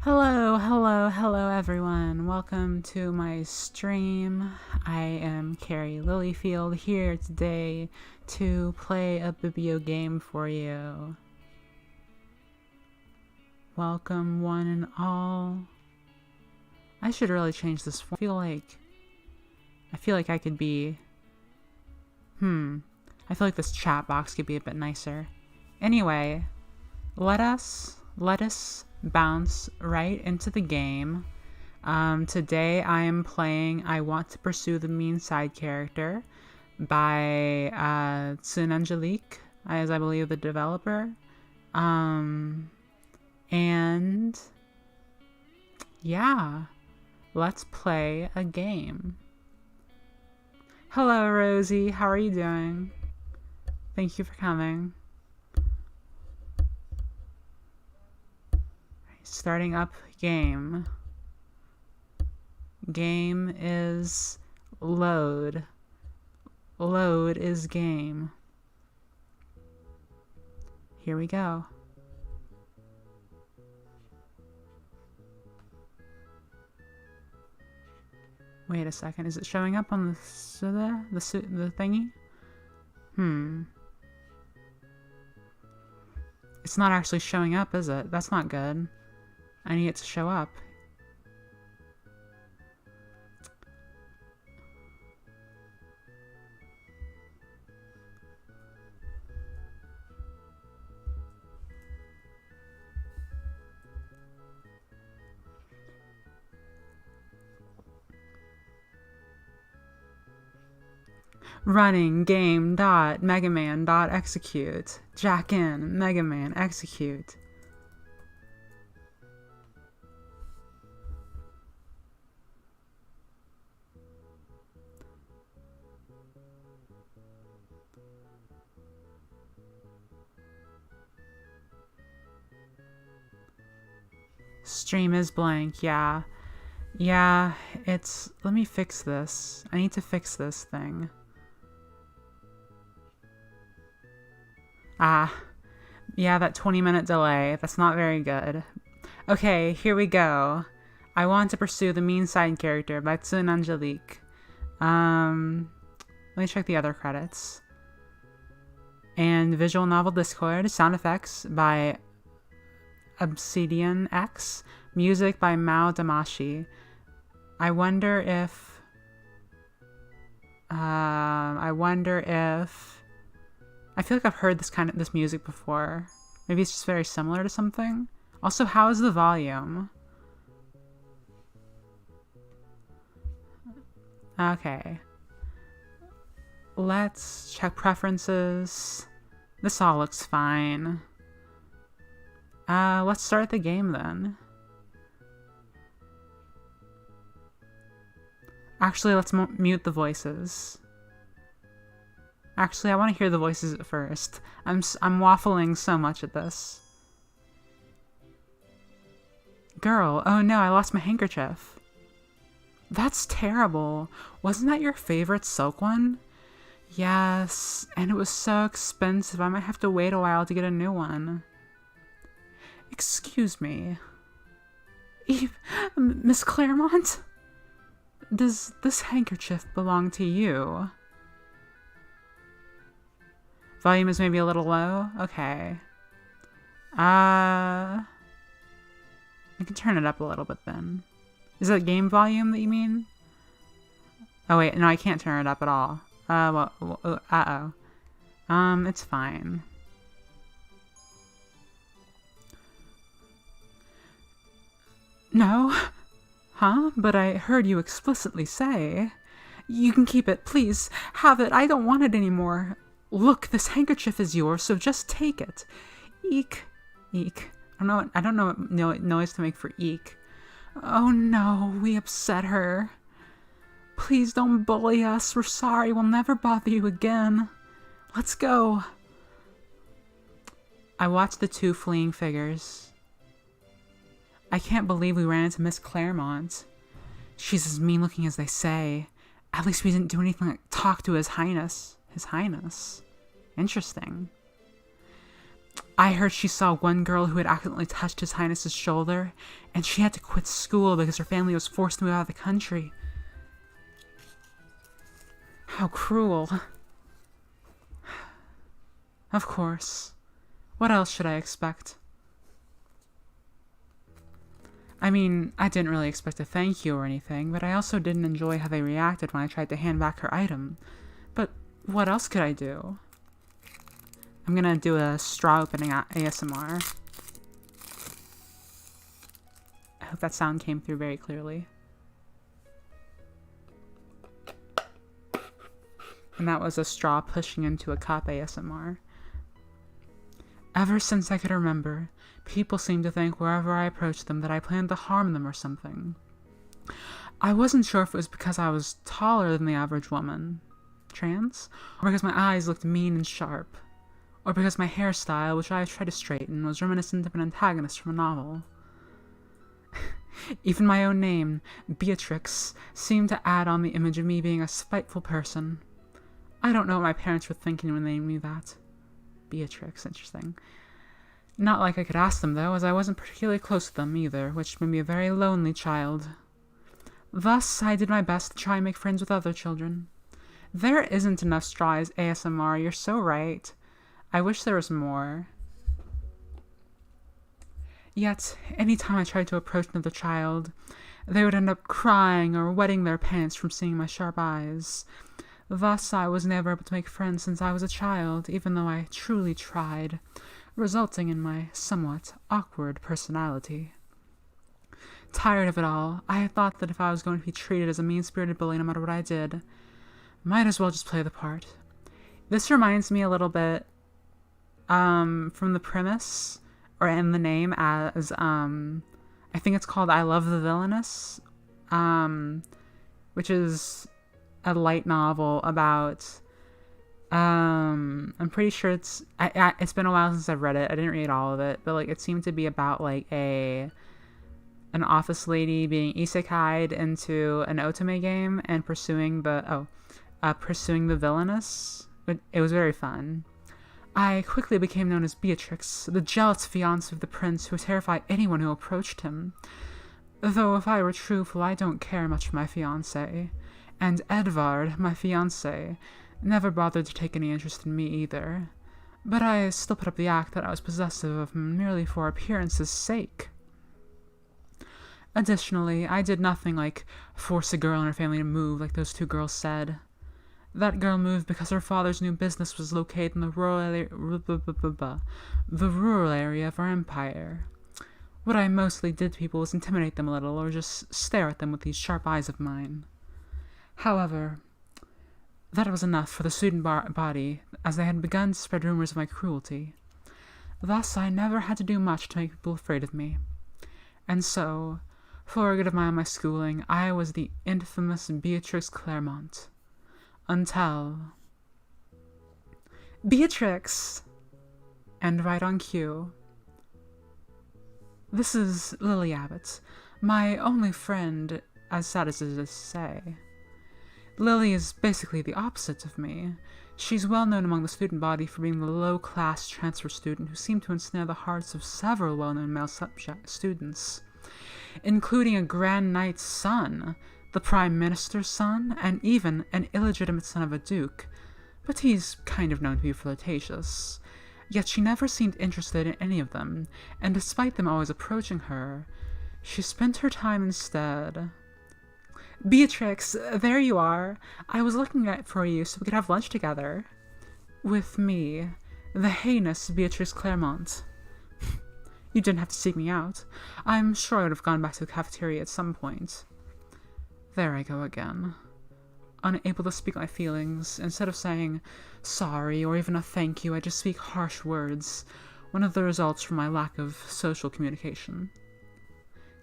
Hello everyone. Welcome to my stream. I am Carrie Lilyfield here today to play a video game for you. Welcome one and all. I should really change this. I feel like I could be I feel like this chat box could be a bit nicer. Anyway, let us bounce right into the game. Today I am playing I Want to Pursue the Mean Side Character by Sun Angelique, as I believe the developer. And yeah, let's play a game. Hello Rosie, how are you doing? Thank you for coming. Starting up game. Game is load. Load is game. Here we go. Wait a second, is it showing up on the thingy? It's not actually showing up, is it? That's not good. I need it to show up. Running game dot megaman dot execute. Jack in megaman execute. Stream is blank, yeah. Yeah, it's... Let me fix this. I need to fix this thing. Yeah, that 20-minute delay. That's not very good. Okay, here we go. I Want to Pursue the Mean Side Character by Sun Angelique. Let me check the other credits. And Visual Novel Discord, sound effects by Obsidian X, music by Mao Damashi. I wonder if I feel like I've heard this music before. Maybe it's just very similar to something. Also, how is the volume? Okay. Let's check preferences. This all looks fine. Let's start the game then. Actually, let's mute the voices. Actually, I want to hear the voices at first. I'm waffling so much at this. Girl, oh no, I lost my handkerchief. That's terrible. Wasn't that your favorite silk one? Yes, and it was so expensive. I might have to wait a while to get a new one. Excuse me. Miss Claremont? Does this handkerchief belong to you? Volume is maybe a little low? Okay. I can turn it up a little bit then. Is that game volume that you mean? Oh wait, no, I can't turn it up at all. Uh-oh. It's fine. No? Huh? But I heard you explicitly say. You can keep it, please. Have it. I don't want it anymore. Look, this handkerchief is yours, so just take it. Eek. Eek. I don't know what noise to make for eek. Oh no, we upset her. Please don't bully us. We're sorry. We'll never bother you again. Let's go. I watched the two fleeing figures. I can't believe we ran into Miss Claremont. She's as mean looking as they say. At least we didn't do anything like talk to His Highness. His Highness. Interesting. I heard she saw one girl who had accidentally touched His Highness's shoulder, and she had to quit school because her family was forced to move out of the country. How cruel. Of course. What else should I expect? I mean, I didn't really expect a thank you or anything, but I also didn't enjoy how they reacted when I tried to hand back her item. But what else could I do? I'm gonna do a straw opening ASMR. I hope that sound came through very clearly. And that was a straw pushing into a cup ASMR. Ever since I could remember, people seemed to think wherever I approached them that I planned to harm them or something. I wasn't sure if it was because I was taller than the average woman, trans, or because my eyes looked mean and sharp, or because my hairstyle, which I tried to straighten, was reminiscent of an antagonist from a novel. Even my own name, Beatrix, seemed to add on the image of me being a spiteful person. I don't know what my parents were thinking when they named me that. Beatrix, interesting. Not like I could ask them, though, as I wasn't particularly close to them either, which made me a very lonely child. Thus, I did my best to try and make friends with other children. There isn't enough straws ASMR, you're so right. I wish there was more. Yet, any time I tried to approach another child, they would end up crying or wetting their pants from seeing my sharp eyes. Thus, I was never able to make friends since I was a child, even though I truly tried, resulting in my somewhat awkward personality. Tired of it all, I had thought that if I was going to be treated as a mean-spirited bully no matter what I did, might as well just play the part. This reminds me a little bit from the premise, or in the name, as I think it's called I Love the Villainous, which is a light novel about I'm pretty sure it's been a while since I've read it. I didn't read all of it, but like it seemed to be about like an office lady being isekai'd into an otome game and pursuing the villainous. It was very fun. I quickly became known as Beatrix, the jealous fiancé of the prince who would terrify anyone who approached him. Though if I were truthful, I don't care much for my fiancé. And Edvard, my fiancé, never bothered to take any interest in me either. But I still put up the act that I was possessive of him merely for appearance's sake. Additionally, I did nothing like force a girl and her family to move like those two girls said. That girl moved because her father's new business was located in the rural area of our empire. What I mostly did to people was intimidate them a little or just stare at them with these sharp eyes of mine. However, that was enough for the student body, as they had begun to spread rumors of my cruelty. Thus, I never had to do much to make people afraid of me. And so, for a good of my schooling, I was the infamous Beatrix Claremont. Until... Beatrix! And right on cue. This is Lily Abbott, my only friend, as sad as it is to say. Lily is basically the opposite of me. She's well known among the student body for being the low-class transfer student who seemed to ensnare the hearts of several well-known male students, including a Grand Knight's son, the Prime Minister's son, and even an illegitimate son of a duke, but he's kind of known to be flirtatious. Yet she never seemed interested in any of them, and despite them always approaching her, she spent her time instead... Beatrix, there you are. I was looking out for you so we could have lunch together. With me, the heinous Beatrix Claremont. You didn't have to seek me out. I'm sure I would have gone back to the cafeteria at some point. There I go again. Unable to speak my feelings, instead of saying sorry or even a thank you, I just speak harsh words, one of the results from my lack of social communication.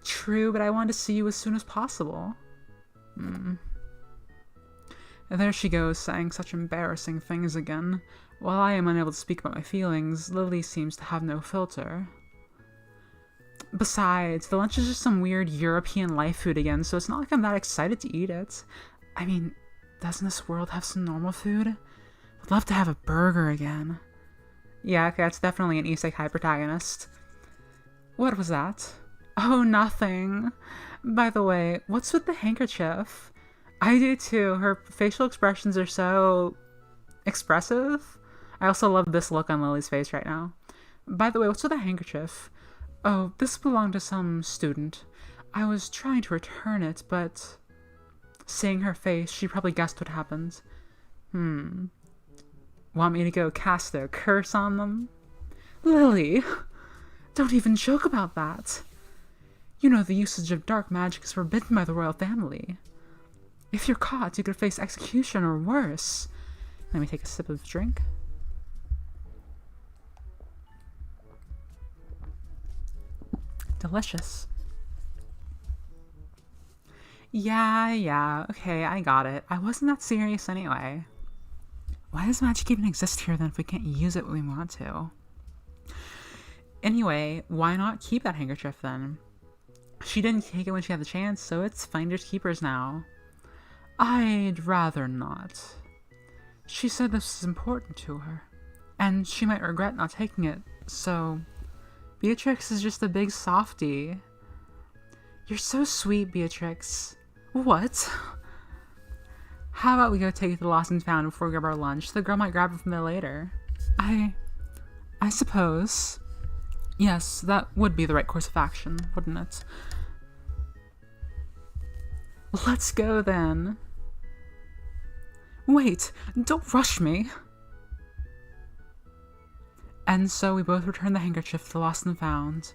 True, but I wanted to see you as soon as possible. And there she goes, saying such embarrassing things again. While I am unable to speak about my feelings, Lily seems to have no filter. Besides, the lunch is just some weird European life food again, so it's not like I'm that excited to eat it. I mean, doesn't this world have some normal food? Would love to have a burger again. Yeah, okay, that's definitely an isekai protagonist. What was that? Oh, nothing. By the way, what's with the handkerchief? I do too. Her facial expressions are so expressive. I also love this look on Lily's face right now. By the way, what's with the handkerchief? Oh, this belonged to some student. I was trying to return it, but seeing her face, she probably guessed what happened. Want me to go cast a curse on them? Lily, don't even joke about that. You know the usage of dark magic is forbidden by the royal family. If you're caught, you could face execution or worse. Let me take a sip of drink. Delicious. Yeah, okay, I got it. I wasn't that serious anyway. Why does magic even exist here then if we can't use it when we want to? Anyway, why not keep that handkerchief then? She didn't take it when she had the chance, so it's finders keepers now. I'd rather not. She said this is important to her, and she might regret not taking it, so Beatrix is just a big softie. You're so sweet, Beatrix. What? How about we go take it to the Lost and Found before we grab our lunch? The girl might grab it from there later. I suppose. Yes, that would be the right course of action, wouldn't it? Let's go then. Wait, don't rush me. And so we both returned the handkerchief to the Lost and Found.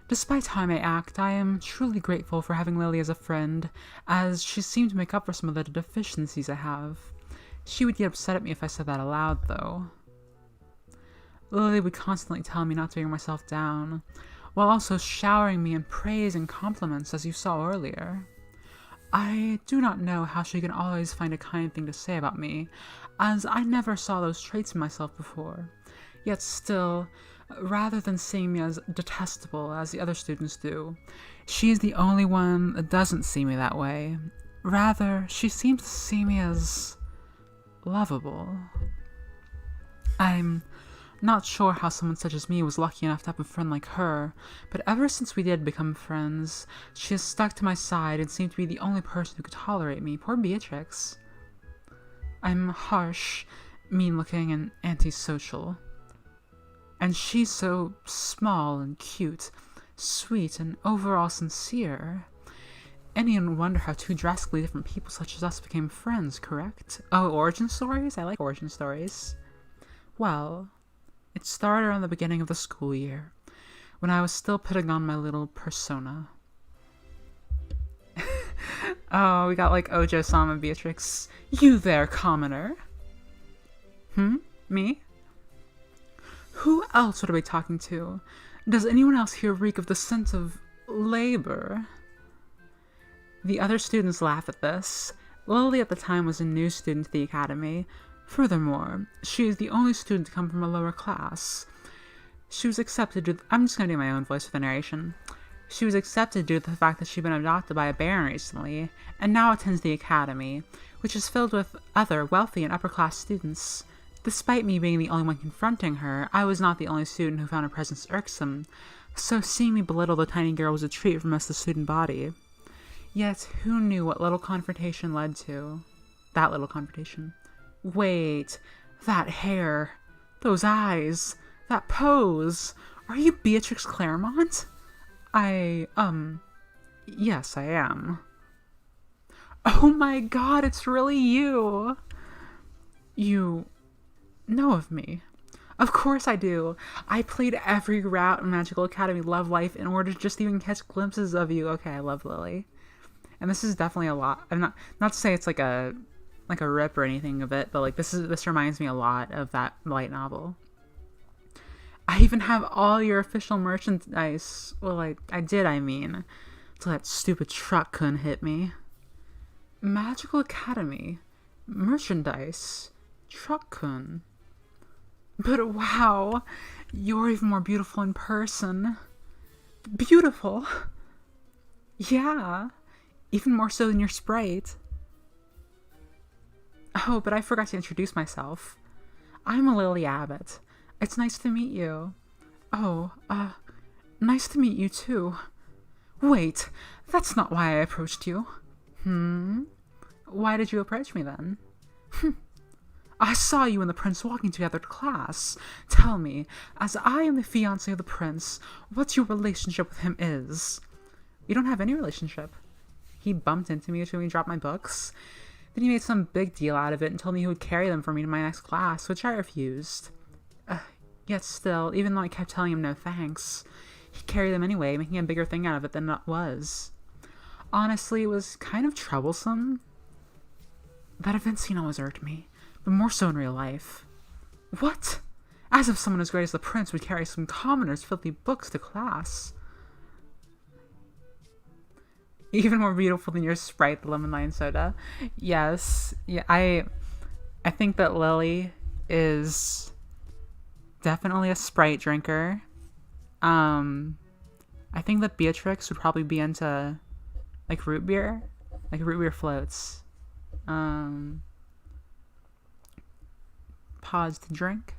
Despite how I may act, I am truly grateful for having Lily as a friend, as she seemed to make up for some of the deficiencies I have. She would get upset at me if I said that aloud, though. Lily would constantly tell me not to bring myself down, while also showering me in praise and compliments, as you saw earlier. I do not know how she can always find a kind thing to say about me, as I never saw those traits in myself before. Yet still, rather than seeing me as detestable as the other students do, she is the only one that doesn't see me that way. Rather, she seems to see me as lovable. I'm not sure how someone such as me was lucky enough to have a friend like her, but ever since we did become friends, she has stuck to my side and seemed to be the only person who could tolerate me. Poor Beatrix. I'm harsh, mean-looking, and antisocial. And she's so small and cute, sweet, and overall sincere. Anyone would wonder how two drastically different people such as us became friends, correct? Oh, origin stories? I like origin stories. Well, it started around the beginning of the school year, when I was still putting on my little persona. Oh, we got like Ojo-sama Beatrix. You there, commoner? Me? Who else would I be talking to? Does anyone else here reek of the scent of labor? The other students laugh at this. Lily at the time was a new student to the academy. Furthermore, she is the only student to come from a lower class. She was accepted due I'm just going to do my own voice for the narration. She was accepted due to the fact that she'd been adopted by a baron recently, and now attends the academy, which is filled with other wealthy and upper-class students. Despite me being the only one confronting her, I was not the only student who found her presence irksome, so seeing me belittle the tiny girl was a treat for most of the student body. Yet, who knew what little confrontation led to? That little confrontation. Wait, that hair, those eyes, that pose. Are you Beatrix Claremont? Yes, I am. Oh my god, it's really you! You know of me. Of course I do. I played every route in Magical Academy Love Life in order to just even catch glimpses of you. Okay, I love Lily. And this is definitely a lot. I'm not to say it's like a rip or anything of it, but like this reminds me a lot of that light novel. I even have all your official merchandise. Well, I did, until that stupid truck couldn't hit me. Magical Academy. Merchandise. Truck-kun. But wow, you're even more beautiful in person. Beautiful? Yeah, even more so than your sprite. Oh, but I forgot to introduce myself. I'm Lily Abbott. It's nice to meet you. Oh, nice to meet you too. Wait, that's not why I approached you. Why did you approach me then? I saw you and the prince walking together to class. Tell me, as I am the fiancé of the prince, what your relationship with him is. We don't have any relationship. He bumped into me when we dropped my books. Then he made some big deal out of it and told me he would carry them for me to my next class, which I refused. Yet still, even though I kept telling him no thanks, he carried them anyway, making a bigger thing out of it than it was. Honestly, it was kind of troublesome. That event scene always irked me, but more so in real life. What? As if someone as great as the prince would carry some commoner's filthy books to class. Even more beautiful than your Sprite, the lemon lime soda. Yes, yeah, I think that Lily is definitely a Sprite drinker. I think that Beatrix would probably be into like root beer floats. Pause to drink.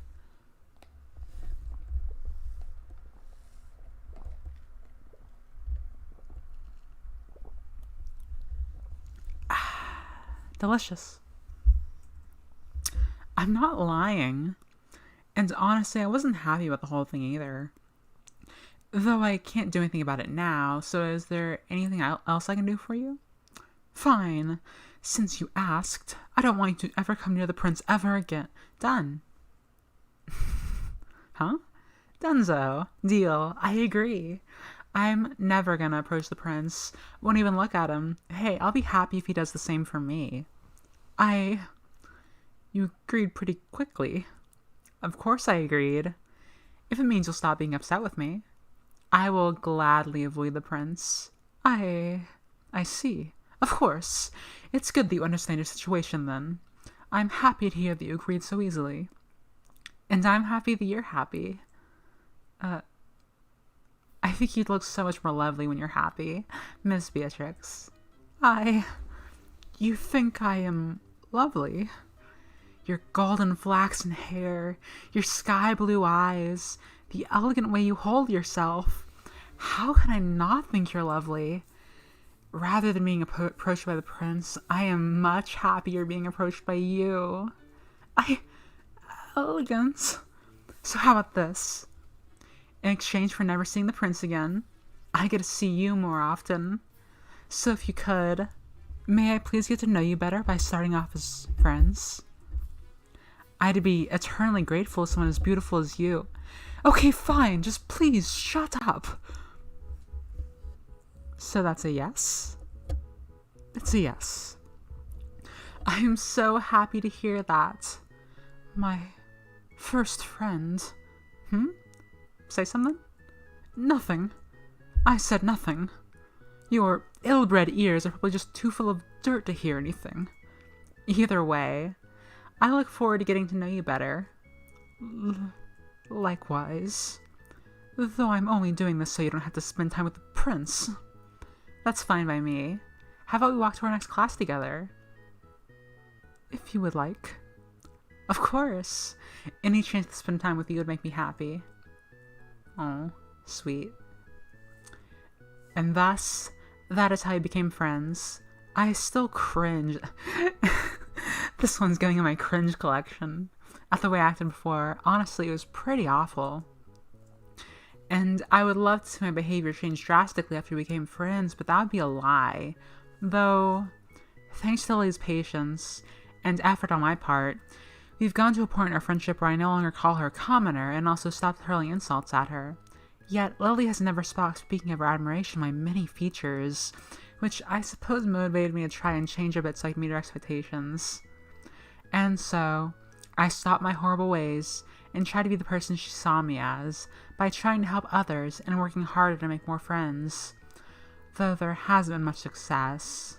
Delicious. I'm not lying. And honestly, I wasn't happy about the whole thing either. Though I can't do anything about it now, so is there anything else I can do for you? Fine. Since you asked, I don't want you to ever come near the prince ever again. Done. Huh? Dunzo. Deal. I agree. I'm never gonna approach the prince. Won't even look at him. Hey, I'll be happy if he does the same for me. You agreed pretty quickly. Of course I agreed. If it means you'll stop being upset with me, I will gladly avoid the prince. I see. Of course. It's good that you understand your situation then. I'm happy to hear that you agreed so easily. And I'm happy that you're happy. I think you'd look so much more lovely when you're happy, Miss Beatrix. You think I am lovely? Your golden flaxen hair, your sky blue eyes, the elegant way you hold yourself. How can I not think you're lovely? Rather than being approached by the prince, I am much happier being approached by you. Elegance. So how about this? In exchange for never seeing the prince again, I get to see you more often. So if you could, may I please get to know you better by starting off as friends? I'd be eternally grateful to someone as beautiful as you. Okay, fine, just please shut up. So that's a yes? It's a yes. I am so happy to hear that. My first friend. Say something? Nothing. I said nothing. Your ill-bred ears are probably just too full of dirt to hear anything. Either way, I look forward to getting to know you better. Likewise. Though I'm only doing this so you don't have to spend time with the prince. That's fine by me. How about we walk to our next class together? If you would like. Of course. Any chance to spend time with you would make me happy. Oh, sweet. And thus, that is how we became friends. I still cringe. This one's going in my cringe collection. At the way I acted before, honestly, it was pretty awful. And I would love to see my behavior change drastically after we became friends, but that would be a lie. Though, thanks to Lily's patience and effort on my part, we've gone to a point in our friendship where I no longer call her a commoner and also stopped hurling insults at her. Yet, Lily has never stopped speaking of her admiration of my many features, which I suppose motivated me to try and change a bit so I could meet her expectations. And so, I stopped my horrible ways and tried to be the person she saw me as, by trying to help others and working harder to make more friends. Though there hasn't been much success.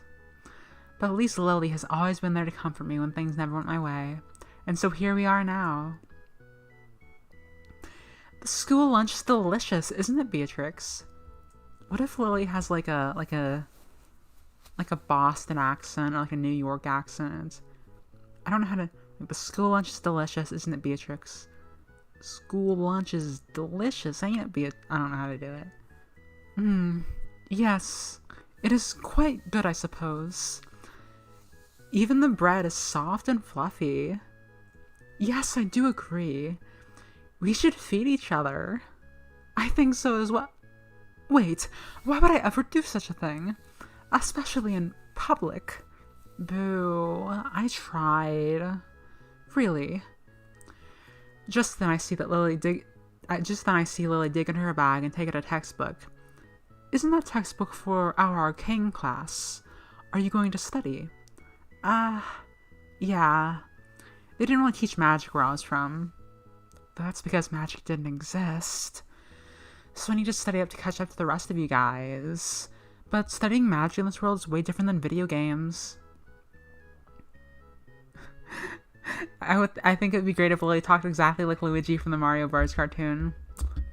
But at least Lily has always been there to comfort me when things never went my way. And so here we are now. The school lunch is delicious, isn't it, Beatrix? What if Lily has like a Boston accent or like a New York accent? I don't know how to. The school lunch is delicious, isn't it, Beatrix? School lunch is delicious, ain't it? I don't know how to do it. Yes. It is quite good, I suppose. Even the bread is soft and fluffy. Yes, I do agree. We should feed each other. I think so as well. Wait, why would I ever do such a thing? Especially in public. Boo, I tried. Really. Just then I see Lily dig in her bag and take out a textbook. Isn't that textbook for our arcane class? Are you going to study? Yeah. They didn't really teach magic where I was from. That's because magic didn't exist. So I need to study up to catch up to the rest of you guys. But studying magic in this world is way different than video games. I think it'd be great if Lily talked exactly like Luigi from the Mario Bros. Cartoon.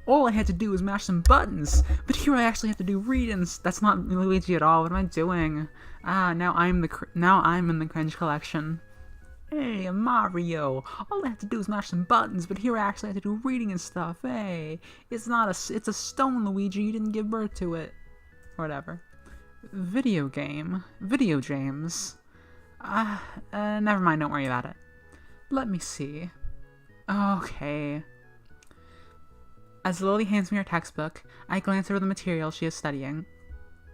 All I had to do was mash some buttons, but here I actually have to do readings. That's not Luigi at all. What am I doing? Now I'm in the cringe collection. Hey, Mario. All I have to do is mash some buttons, but here I actually have to do reading and stuff. Hey, it's a stone, Luigi. You didn't give birth to it. Whatever. Video James. Never mind. Don't worry about it. Let me see. Okay. As Lily hands me her textbook, I glance over the material she is studying.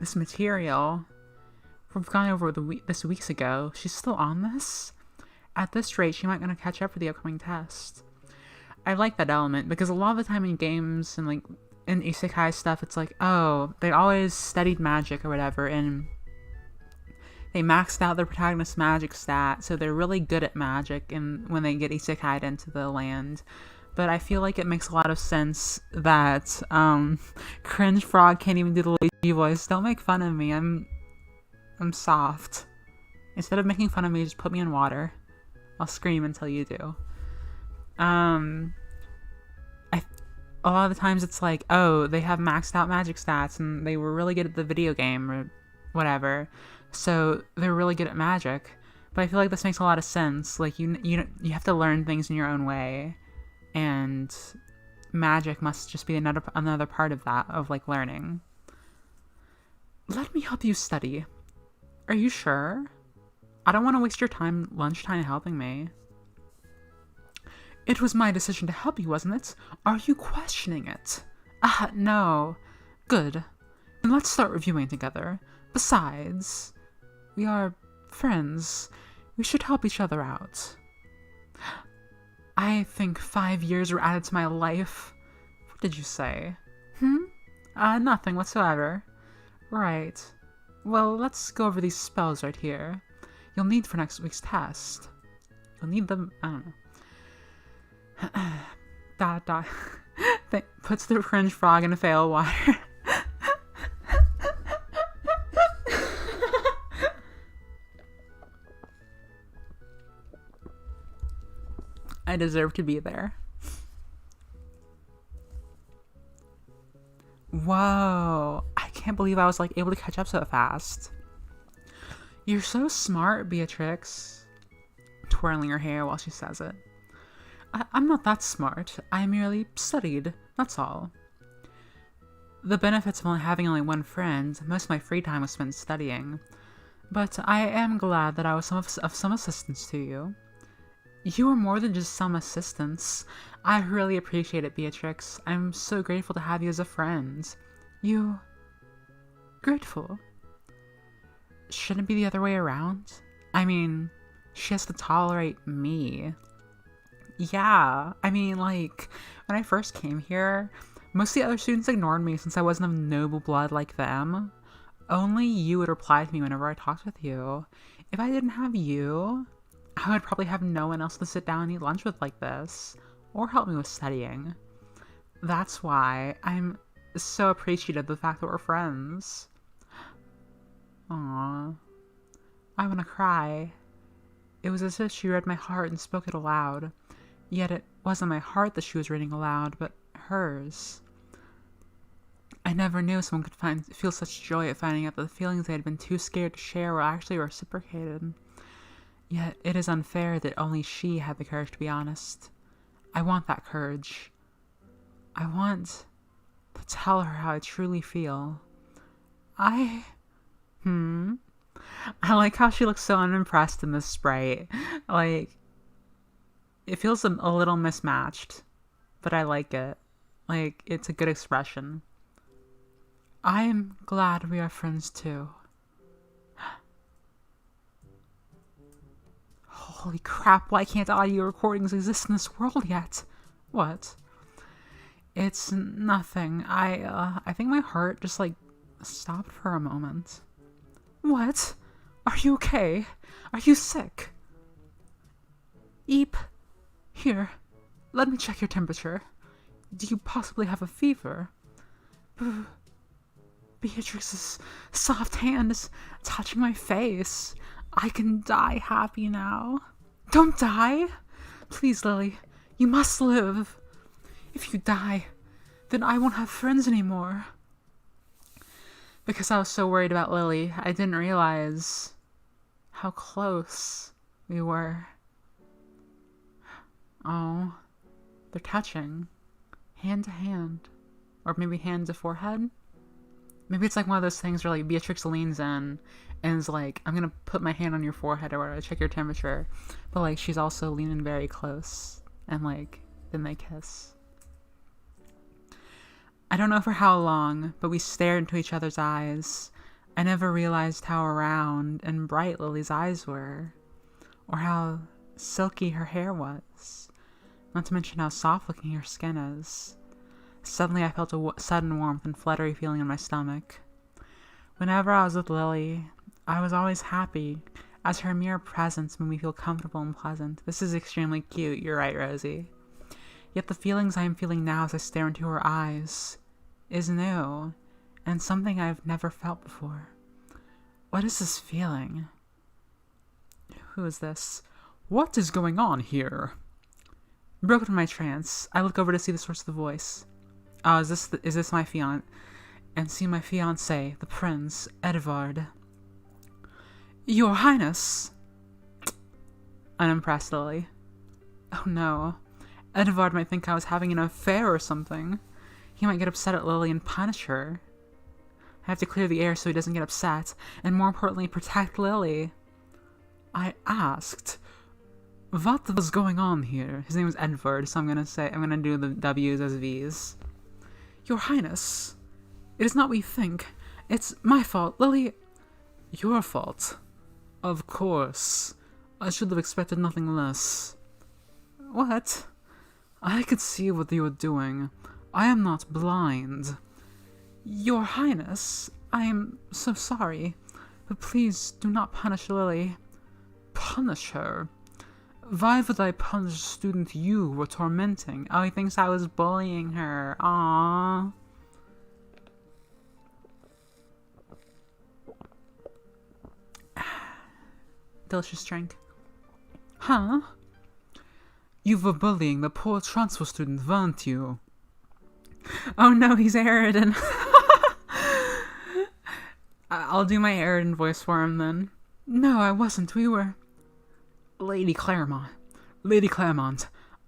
This material? We've gone over this weeks ago. She's still on this? At this rate, she might gonna catch up for the upcoming test. I like that element, because a lot of the time in games and like in isekai stuff, it's like, oh, they always studied magic or whatever, and they maxed out their protagonist's magic stat, so they're really good at magic and when they get isekai'd into the land. But I feel like it makes a lot of sense that Cringe Frog can't even do the Luigi voice. Don't make fun of me. I'm soft. Instead of making fun of me, just put me in water. I'll scream until you do. A lot of the times it's like, oh, they have maxed out magic stats and they were really good at the video game or whatever, so they're really good at magic. But I feel like this makes a lot of sense. Like you have to learn things in your own way, and magic must just be another part of that, of like learning. Let me help you study. Are you sure? I don't want to waste your lunchtime helping me. It was my decision to help you, wasn't it? Are you questioning it? No. Good. Then let's start reviewing together. Besides, we are friends. We should help each other out. I think 5 years were added to my life. What did you say? Nothing whatsoever. Right. Well, let's go over these spells right here. You'll need for next week's test. You'll need them, I don't know. Puts the Cringe Frog in a pail of water. I deserve to be there. Whoa, I can't believe I was like able to catch up so fast. You're so smart, Beatrix. Twirling her hair while she says it. I'm not that smart. I merely studied, that's all. The benefits of having only one friend, most of my free time was spent studying. But I am glad that I was of some assistance to you. You were more than just some assistance. I really appreciate it, Beatrix. I'm so grateful to have you as a friend. You... grateful? Shouldn't it be the other way around? I mean, she has to tolerate me. Yeah, I mean, like, when I first came here, most of the other students ignored me since I wasn't of noble blood like them. Only you would reply to me whenever I talked with you. If I didn't have you, I would probably have no one else to sit down and eat lunch with like this, or help me with studying. That's why I'm so appreciative of the fact that we're friends. Aww. I want to cry. It was as if she read my heart and spoke it aloud. Yet it wasn't my heart that she was reading aloud, but hers. I never knew someone could feel such joy at finding out that the feelings they had been too scared to share were actually reciprocated. Yet it is unfair that only she had the courage to be honest. I want that courage. I want to tell her how I truly feel. I like how she looks so unimpressed in this sprite. Like, it feels a little mismatched, but I like it. Like, it's a good expression. I am glad we are friends too. Holy crap, why can't audio recordings exist in this world yet? What? It's nothing. I think my heart just, like, stopped for a moment. What? Are you okay? Are you sick? Eep. Here, let me check your temperature. Do you possibly have a fever? Beatrix's soft hand is touching my face. I can die happy now. Don't die! Please, Lily, you must live. If you die, then I won't have friends anymore. Because I was so worried about Lily, I didn't realize how close we were. Oh, they're touching. Hand to hand. Or maybe hand to forehead? Maybe it's like one of those things where, like, Beatrix leans in and is like, I'm gonna put my hand on your forehead or whatever, check your temperature. But, like, she's also leaning very close. And, like, then they kiss. I don't know for how long, but we stared into each other's eyes. I never realized how round and bright Lily's eyes were. Or how silky her hair was. Not to mention how soft-looking her skin is. Suddenly I felt a sudden warmth and fluttery feeling in my stomach. Whenever I was with Lily, I was always happy, as her mere presence made me feel comfortable and pleasant. This is extremely cute, you're right, Rosie. Yet the feelings I am feeling now as I stare into her eyes is new, and something I've never felt before. What is this feeling? Who is this? What is going on here? Broken from my trance, I look over to see the source of the voice. Oh, is this my fiancé? And see my fiancé, the Prince, Edvard. Your Highness! Unimpressed, Lily. Oh no. Edvard might think I was having an affair or something. He might get upset at Lily and punish her. I have to clear the air so he doesn't get upset, and more importantly, protect Lily. I asked, what was going on here? His name is Edvard, so I'm gonna do the W's as V's. Your Highness, it is not what you think. It's my fault, Lily. Your fault? Of course. I should have expected nothing less. What? I could see what you were doing. I am not blind. Your Highness, I am so sorry, but please do not punish Lily. Punish her? Why would I punish a student you were tormenting? Oh, he thinks I was bullying her. Aww. Delicious drink. Huh? You were bullying the poor transfer student, weren't you? Oh no, he's Aridin. I'll do my Aridin voice for him then. No, I wasn't. We were... Lady Claremont,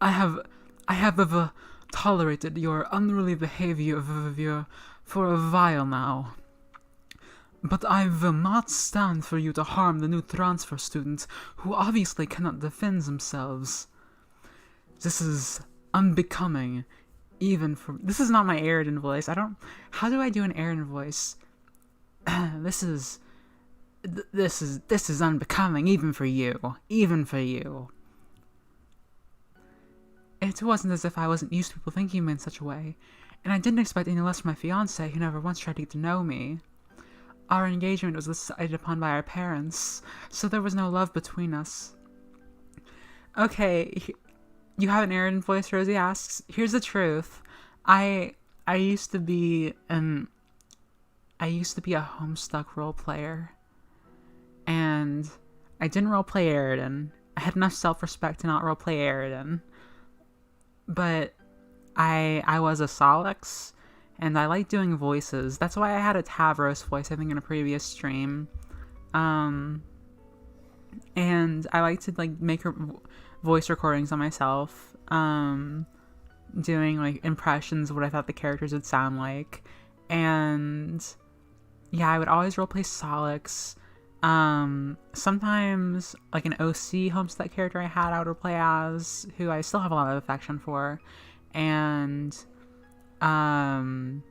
I have ever tolerated your unruly behavior for a while now. But I will not stand for you to harm the new transfer students who obviously cannot defend themselves. This is unbecoming, even for... This is not my Aridin voice. How do I do an Aridin voice? This is unbecoming, even for you. It wasn't as if I wasn't used to people thinking of me in such a way, and I didn't expect any less from my fiancé, who never once tried to get to know me. Our engagement was decided upon by our parents, so there was no love between us. Okay, you have an Aridin voice, Rosie asks. Here's the truth. I used to be a Homestuck role player. And I didn't roleplay Aridin. I had enough self-respect to not roleplay Aridin. But I was a Solix, and I like doing voices. That's why I had a Tavros voice, I think, in a previous stream. And I like to, like, make her voice recordings on myself, doing like impressions of what I thought the characters would sound like. And yeah, I would always roleplay Solix. Sometimes like an OC Homestead character I had, I would roleplay as, who I still have a lot of affection for. And my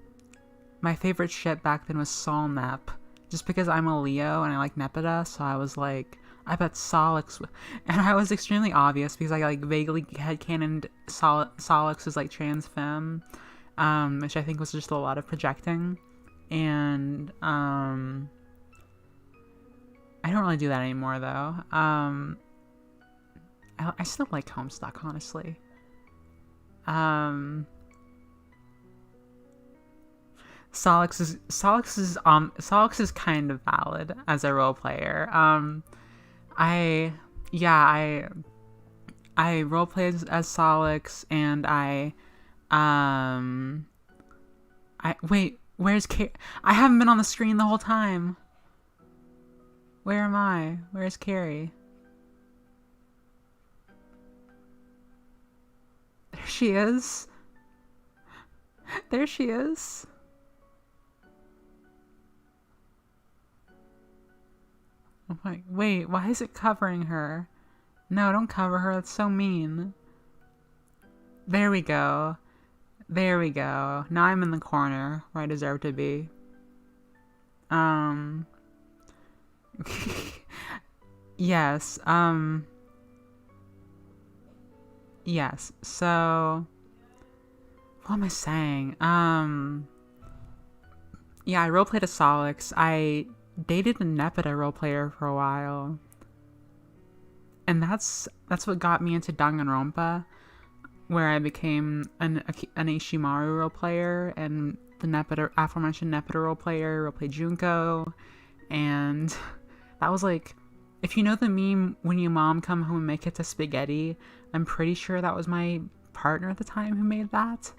favorite ship back then was Solnep, just because I'm a Leo and I like Nepeta, so I was like, I bet Solix and I was extremely obvious because I like vaguely headcanoned Solix was like trans femme, which I think was just a lot of projecting. And I don't really do that anymore though. I still like Homestuck, honestly. Solix is kind of valid as a role player. I roleplay as Solix, and wait, where's Carrie? I haven't been on the screen the whole time. Where am I? Where's Carrie? There she is. There she is. Oh my, wait, why is it covering her? No, don't cover her, that's so mean. There we go. There we go. Now I'm in the corner where I deserve to be. Yes, yes, so what am I saying? Yeah, I roleplayed a Solix. I dated a Nepeta roleplayer for a while. And that's what got me into Danganronpa, where I became an Ishimaru roleplayer, and the aforementioned Nepeta roleplayer roleplayed Junko. And that was like, if you know the meme when your mom come home and make it to spaghetti, I'm pretty sure that was my partner at the time who made that.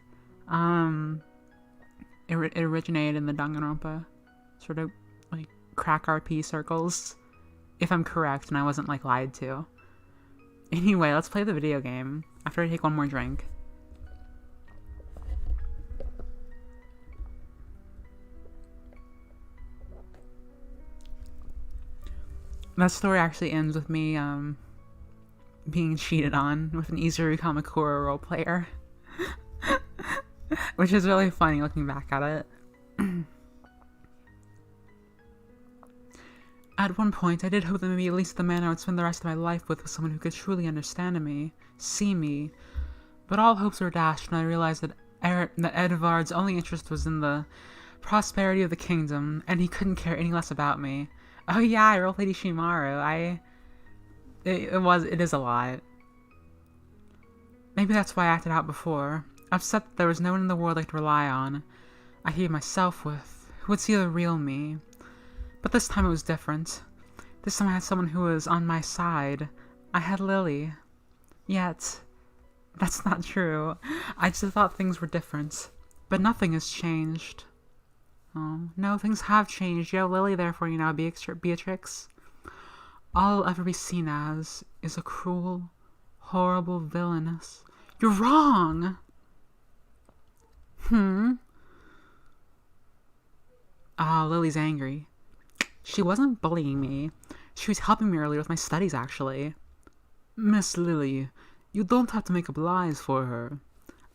It originated in the Danganronpa sort of like crack RP circles, if I'm correct and I wasn't like lied to. Anyway, let's play the video game after I take one more drink. That story actually ends with me being cheated on with an Izuru Kamakura role player. Which is really funny looking back at it. At one point, I did hope that maybe at least the man I would spend the rest of my life with was someone who could truly understand me, see me. But all hopes were dashed when I realized that Edvard's only interest was in the prosperity of the kingdom, and he couldn't care any less about me. Oh yeah, I roleplayed Ishimaru. It is a lot. Maybe that's why I acted out before. Upset that there was no one in the world I could rely on. I hated myself with, who would see the real me. But this time it was different. This time I had someone who was on my side. I had Lily. Yet, that's not true. I just thought things were different. But nothing has changed. Oh, no, things have changed. You have Lily there for you now, Beatrix. All I'll ever be seen as is a cruel, horrible villainess. You're wrong! Lily's angry. She wasn't bullying me. She was helping me earlier with my studies, actually. Miss Lily, you don't have to make up lies for her.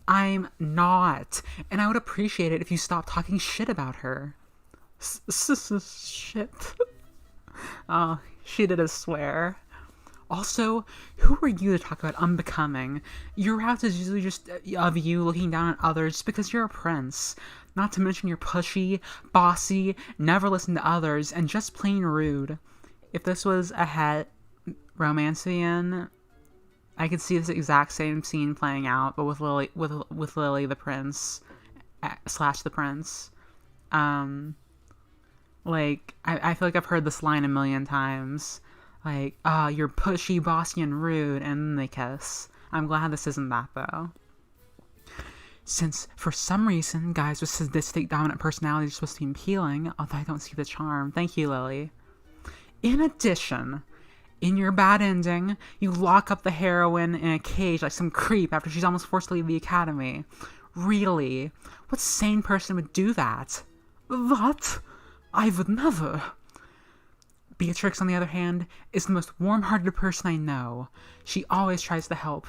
I'm not. And I would appreciate it if you stopped talking shit about her. Shit. Oh, she did a swear. Also, who are you to talk about unbecoming? Your route is usually just of you looking down at others because you're a prince. Not to mention you're pushy, bossy, never listen to others, and just plain rude. If this was a het romancean, I could see this exact same scene playing out, but with Lily, with Lily the prince, / the prince. Like, I feel like I've heard this line a million times. Like, you're pushy, bossy, and rude, and then they kiss. I'm glad this isn't that, though. Since, for some reason, guys with sadistic, dominant personalities are supposed to be appealing, although I don't see the charm. Thank you, Lily. In addition, In your bad ending, you lock up the heroine in a cage like some creep after she's almost forced to leave the academy. Really? What sane person would do that? What? I would never. Beatrix, on the other hand, is the most warm-hearted person I know. She always tries to help,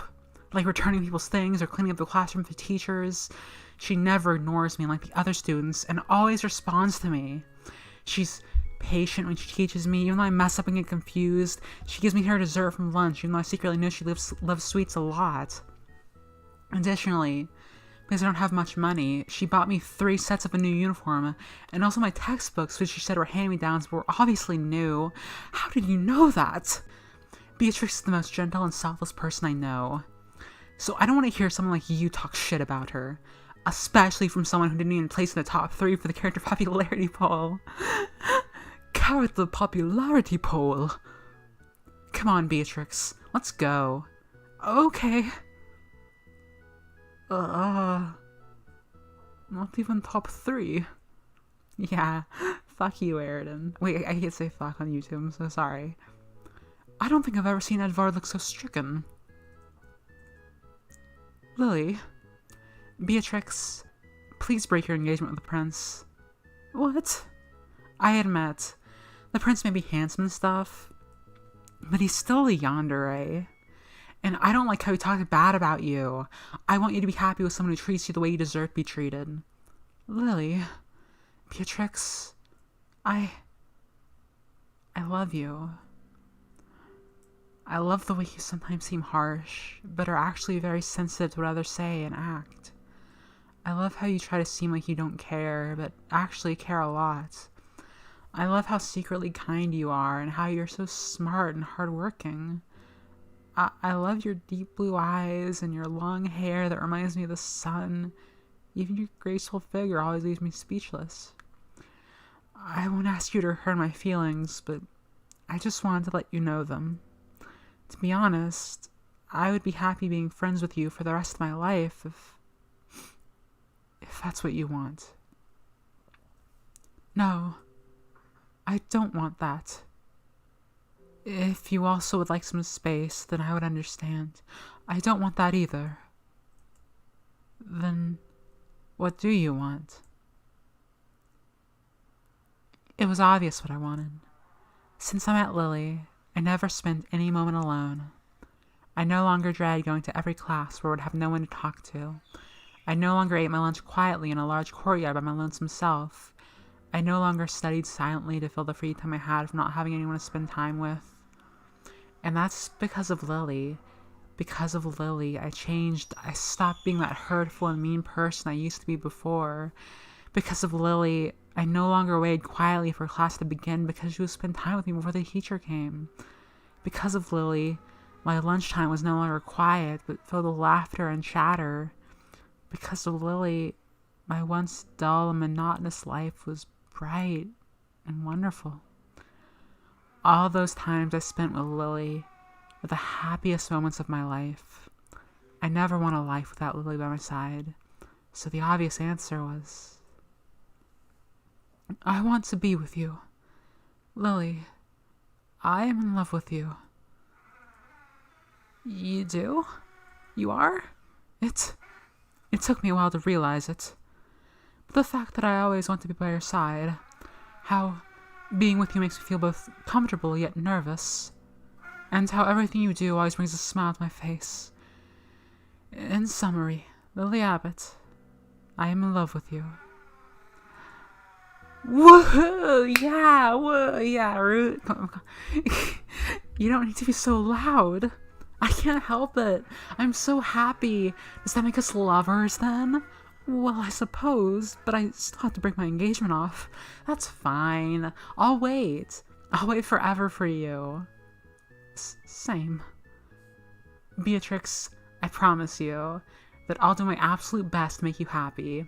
like returning people's things or cleaning up the classroom for teachers. She never ignores me like the other students and always responds to me. She's patient when she teaches me, even though I mess up and get confused. She gives me her dessert from lunch, even though I secretly know she loves sweets a lot. Additionally, because I don't have much money, she bought me 3 sets of a new uniform, and also my textbooks, which she said were hand-me-downs, but were obviously new. How did you know that? Beatrix is the most gentle and selfless person I know. So I don't want to hear someone like you talk shit about her. Especially from someone who didn't even place in the top 3 for the character popularity poll. Character popularity poll. Come on, Beatrix. Let's go. Okay. Not even top 3. Yeah, fuck you, Aridin. Wait, I can't say fuck on YouTube, I'm so sorry. I don't think I've ever seen Edvard look so stricken. Lily. Beatrix, please break your engagement with the prince. What? I admit, the prince may be handsome and stuff, but he's still a yandere. And I don't like how he talked bad about you. I want you to be happy with someone who treats you the way you deserve to be treated. Lily, Beatrix, I love you. I love the way you sometimes seem harsh, but are actually very sensitive to what others say and act. I love how you try to seem like you don't care, but actually care a lot. I love how secretly kind you are and how you're so smart and hardworking. I love your deep blue eyes and your long hair that reminds me of the sun. Even your graceful figure always leaves me speechless. I won't ask you to hurt my feelings, but I just wanted to let you know them. To be honest, I would be happy being friends with you for the rest of my life if that's what you want. No, I don't want that. If you also would like some space, then I would understand. I don't want that either. Then, what do you want? It was obvious what I wanted. Since I met Lily, I never spent any moment alone. I no longer dread going to every class where I would have no one to talk to. I no longer ate my lunch quietly in a large courtyard by my lonesome self. I no longer studied silently to fill the free time I had from not having anyone to spend time with. And that's because of Lily. Because of Lily, I changed. I stopped being that hurtful and mean person I used to be before. Because of Lily, I no longer waited quietly for class to begin because she would spend time with me before the teacher came. Because of Lily, my lunchtime was no longer quiet, but filled with laughter and chatter. Because of Lily, my once dull and monotonous life was bright and wonderful. All those times I spent with Lily were the happiest moments of my life. I never want a life without Lily by my side, so the obvious answer was, I want to be with you. Lily, I am in love with you. You do? You are? It took me a while to realize it. But the fact that I always want to be by your side, how being with you makes me feel both comfortable yet nervous, and how everything you do always brings a smile to my face. In summary, Lily Abbott, I am in love with you. Woohoo! Yeah, Root. You don't need to be so loud. I can't help it. I'm so happy. Does that make us lovers then? Well, I suppose, but I still have to break my engagement off. That's fine. I'll wait. I'll wait forever for you. Same. Beatrix, I promise you that I'll do my absolute best to make you happy.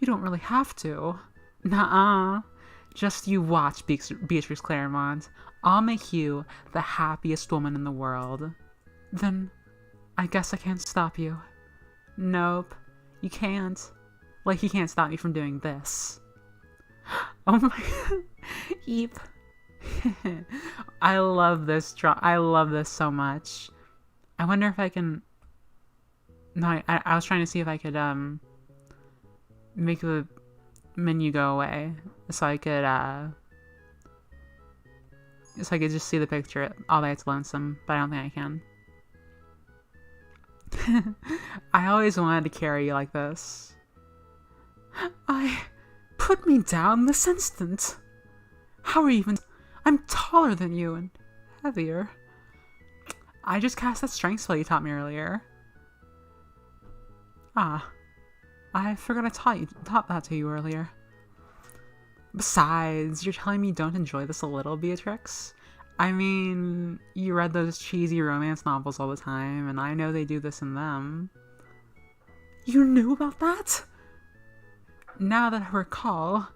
You don't really have to. Nuh-uh. Just you watch, Beatrix Claremont. I'll make you the happiest woman in the world. Then, I guess I can't stop you. Nope, you can't. Like, you can't stop me from doing this. Oh my god. Eep. I love this I love this so much. I wonder if I can... No, I was trying to see if I could make the menu go away so I could just see the picture. Although it's lonesome, but I don't think I can. I always wanted to carry you like this. Put me down this instant. How are you even... I'm taller than you and heavier. I just cast that strength spell you taught me earlier. Ah, I forgot I taught that to you earlier. Besides, you're telling me you don't enjoy this a little, Beatrix? I mean, you read those cheesy romance novels all the time, and I know they do this in them. You knew about that? Now that I recall,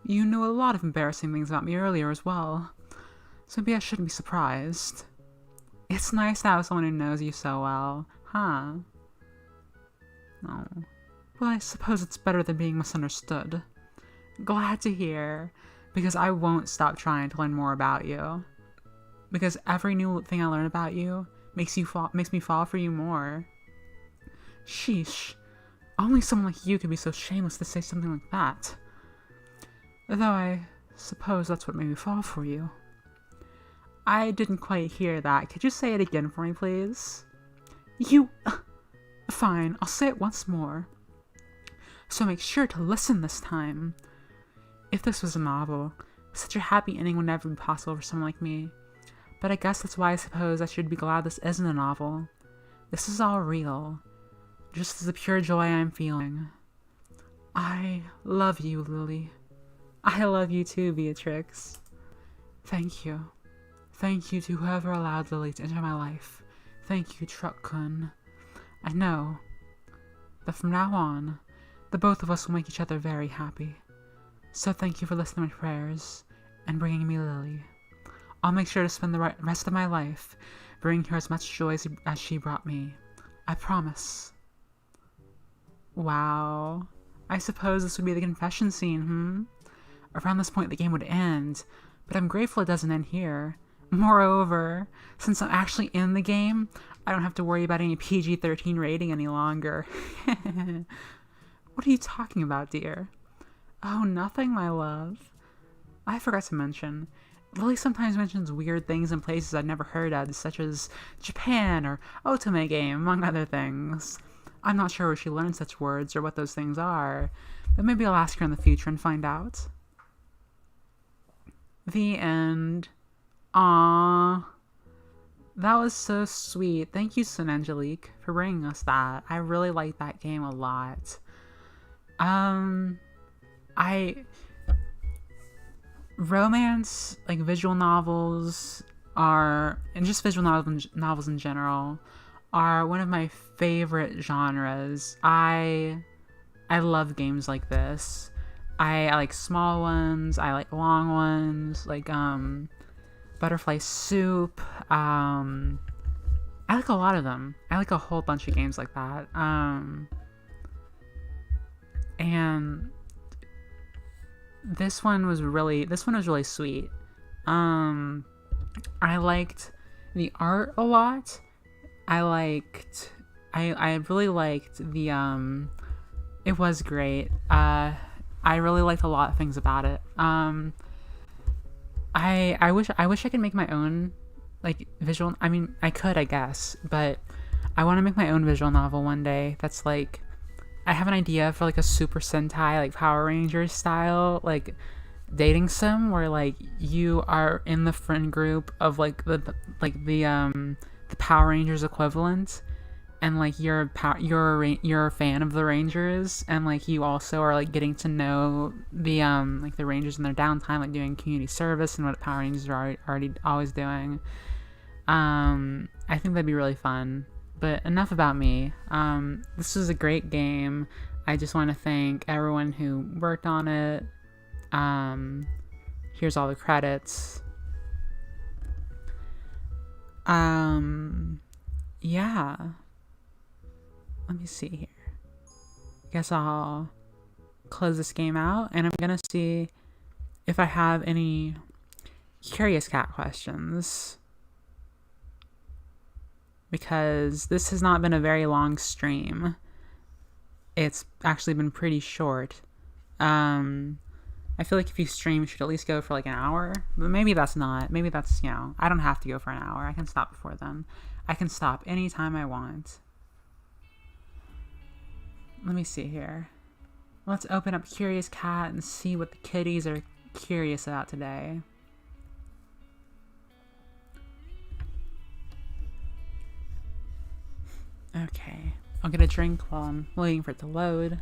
you knew a lot of embarrassing things about me earlier as well. So maybe I shouldn't be surprised. It's nice to have someone who knows you so well, huh? Oh. Well, I suppose it's better than being misunderstood. Glad to hear, because I won't stop trying to learn more about you. Because every new thing I learn about you makes me fall for you more. Sheesh. Only someone like you could be so shameless to say something like that. Though I suppose that's what made me fall for you. I didn't quite hear that. Could you say it again for me, please? You... Fine, I'll say it once more. So make sure to listen this time. If this was a novel, such a happy ending would never be possible for someone like me. But I guess that's why I suppose I should be glad this isn't a novel. This is all real. Just as the pure joy I'm feeling. I love you, Lily. I love you too, Beatrix. Thank you. Thank you to whoever allowed Lily to enter my life. Thank you, Truck-kun. I know that from now on, the both of us will make each other very happy. So thank you for listening to my prayers and bringing me Lily. I'll make sure to spend the rest of my life bringing her as much joy as she brought me. I promise. Wow. I suppose this would be the confession scene, Around this point the game would end, but I'm grateful it doesn't end here. Moreover, since I'm actually in the game, I don't have to worry about any PG-13 rating any longer. What are you talking about, dear? Oh, nothing, my love. I forgot to mention, Lily sometimes mentions weird things in places I've never heard of, such as Japan or Otome game, among other things. I'm not sure where she learned such words or what those things are, but maybe I'll ask her in the future and find out. The end. Aww. That was so sweet. Thank you, Sun Angelique, for bringing us that. I really like that game a lot. Romance, like visual novels and just visual novels in general, are one of my favorite genres. I love games like this. I like small ones, I like long ones, like Butterfly Soup. I like a lot of them. I like a whole bunch of games like that. And this one was really sweet. I liked the art a lot. I really liked the it was great. I really liked a lot of things about it. I wish I could make my own like visual. I mean, I could, I guess, but I want to make my own visual novel one day. That's like, I have an idea for like a Super Sentai, like Power Rangers style, like dating sim where like you are in the friend group of like the Power Rangers equivalent, and like you're a fan of the Rangers, and like you also are like getting to know the like the Rangers in their downtime, like doing community service and what Power Rangers are already always doing. I think that'd be really fun. But enough about me. This was a great game. I just want to thank everyone who worked on it. Here's all the credits. Yeah. Let me see here. Guess I'll close this game out, and I'm gonna see if I have any curious cat questions, because this has not been a very long stream. It's actually been pretty short. I feel like if you stream, you should at least go for like an hour, but maybe that's not. Maybe that's, I don't have to go for an hour. I can stop before then. I can stop anytime I want. Let me see here. Let's open up Curious Cat and see what the kitties are curious about today. Okay, I'll get a drink while I'm waiting for it to load.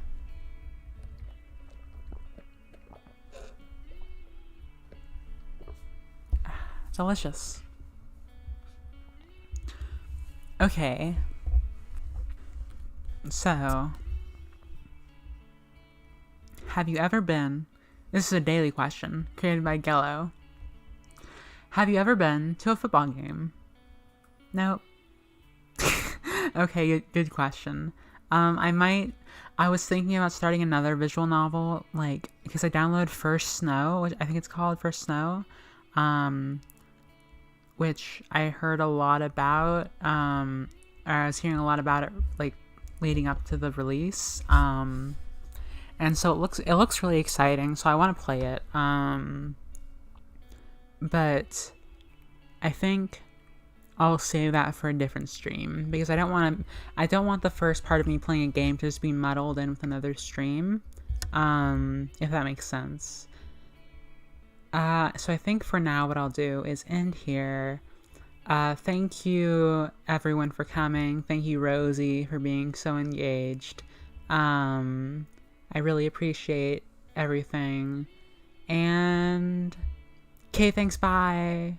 Delicious. Okay. So, have you ever been... This is a daily question created by Gello. Have you ever been to a football game? Nope. Okay, good question. I was thinking about starting another visual novel, like, because I downloaded First Snow, which I think it's called First Snow, which I heard a lot about, or I was hearing a lot about it, like, leading up to the release, and so it looks really exciting, so I want to play it, but I think I'll save that for a different stream, because I don't want the first part of me playing a game to just be muddled in with another stream, if that makes sense. So I think for now what I'll do is end here. Thank you everyone for coming. Thank you Rosie for being so engaged. I really appreciate everything. And okay, thanks, bye.